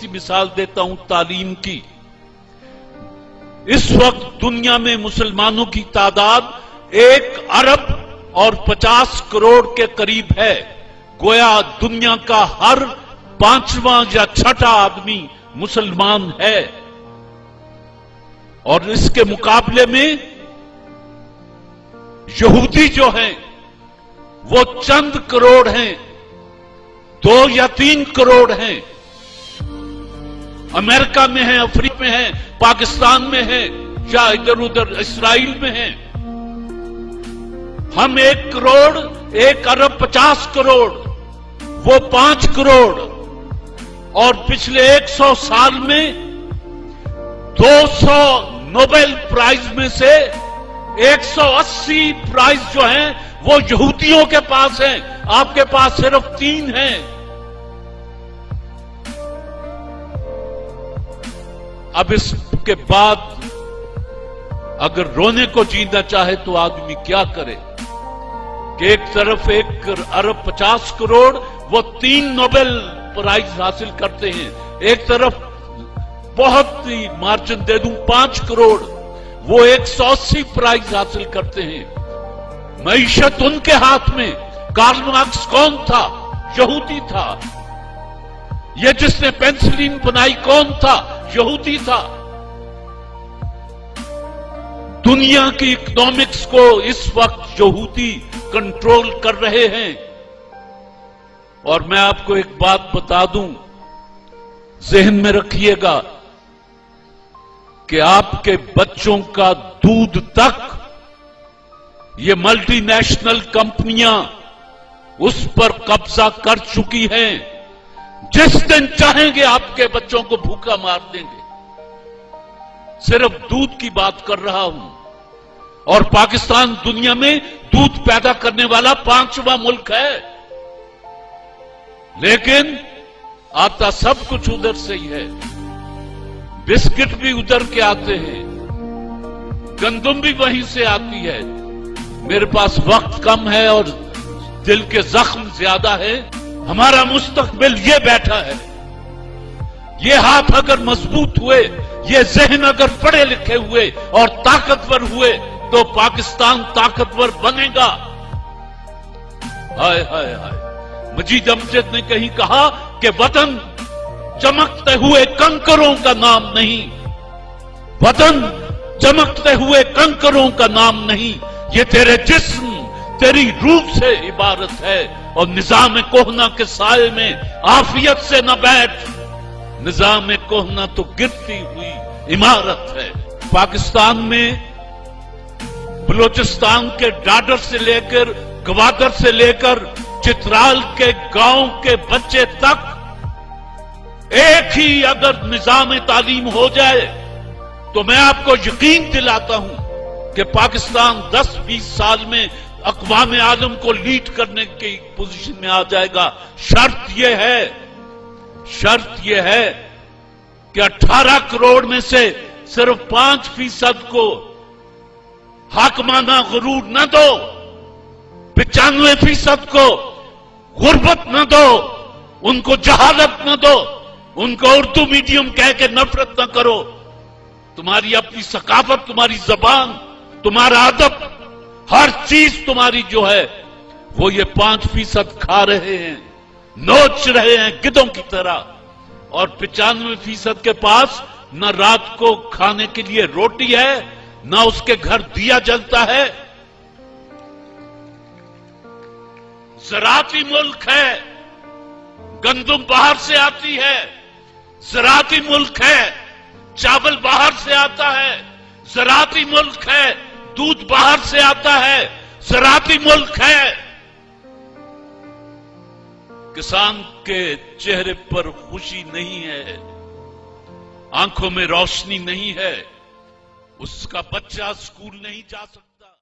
مثال देता हूं तालीम की। इस वक्त दुनिया में मुसलमानों की तादाद 1 अरब और 50 करोड़ के करीब है। गोया दुनिया का हर 5वां या 6ठा आदमी मुसलमान है, और इसके मुकाबले में यहूदी जो हैं वो चंद करोड़ हैं, 2 या 3 करोड़ हैं। अमेरिका में है, अफ्रीका में है, पाकिस्तान में है, या इधर उधर इसराइल में है। हम 1 करोड़, 1 अरब 50 करोड़, वो 5 करोड़, और पिछले 100 साल में 200 नोबेल प्राइज में से 180 प्राइज जो हैं वो यहूदियों के पास हैं। आपके पास सिर्फ 3 हैं। अब इसके बाद अगर रोने को जीना चाहे तो आदमी क्या करे कि एक तरफ 1 अरब 50 करोड़ वो 3 नोबेल प्राइज हासिल करते हैं, एक तरफ बहुत ही मार्जिन दे दूं 5 करोड़ वो 180 प्राइज हासिल करते हैं। मईशत उनके हाथ में। कार्ल मार्क्स कौन था? यहूदी था। ये जिसने पेंसिलिन बनाई कौन था? यहूदी था। दुनिया की इकोनॉमिक्स को इस वक्त यहूदी कंट्रोल कर रहे हैं। और मैं आपको एक बात बता दूं, जहन में रखिएगा कि आपके बच्चों का दूध तक ये मल्टीनेशनल कंपनियां उस पर कब्जा कर चुकी हैं। जिस दिन चाहेंगे आपके बच्चों को भूखा मार देंगे। सिर्फ दूध की बात कर रहा हूं। और पाकिस्तान दुनिया में दूध पैदा करने वाला 5वां मुल्क है, लेकिन आता सब कुछ उधर से ही है। बिस्किट भी उधर के आते हैं, गंदुम भी वहीं से आती है। मेरे पास वक्त कम है और दिल के जख्म ज्यादा है। हमारा मुस्तकबिल ये बैठा है। ये हाथ अगर मजबूत हुए, ये जहन अगर पढ़े लिखे हुए और ताकतवर हुए तो पाकिस्तान ताकतवर बनेगा। हाय हाय हाय। मजीद अमजद ने कहीं कहा कि वतन चमकते हुए कंकरों का नाम नहीं, वतन चमकते हुए कंकरों का नाम नहीं, ये तेरे जिस्म तेरी रूह से इबारत है। और निजाम कोहना के साए में आफियत से न बैठ, निजाम कोहना तो गिरती हुई इमारत है। पाकिस्तान में बलूचिस्तान के डाडर से लेकर, गवादर से लेकर चित्राल के गांव के बच्चे तक एक ही अगर निजाम तालीम हो जाए तो मैं आपको यकीन दिलाता हूं कि पाकिस्तान 10-20 साल में अक़वाम आलम को लीड करने की पोजीशन में आ जाएगा। शर्त यह है कि 18 करोड़ में से सिर्फ 5% को हाकमाना गुरूर न दो, 95% को गुर्बत न दो, उनको जहालत न दो, उनको उर्दू मीडियम कह के नफरत न करो। तुम्हारी अपनी सकाफत, तुम्हारी जबान, तुम्हारा अदब, हर चीज तुम्हारी जो है वो ये 5% खा रहे हैं, नोच रहे हैं गिद्धों की तरह। और 95% के पास न रात को खाने के लिए रोटी है, न उसके घर दिया जलता है। ज़राती मुल्क है, गंदुम बाहर से आती है। ज़राती मुल्क है, चावल बाहर से आता है। ज़राती मुल्क है, दूध बाहर से आता है। ज़राती मुल्क है। किसान के चेहरे पर खुशी नहीं है, आंखों में रोशनी नहीं है, उसका बच्चा स्कूल नहीं जा सकता।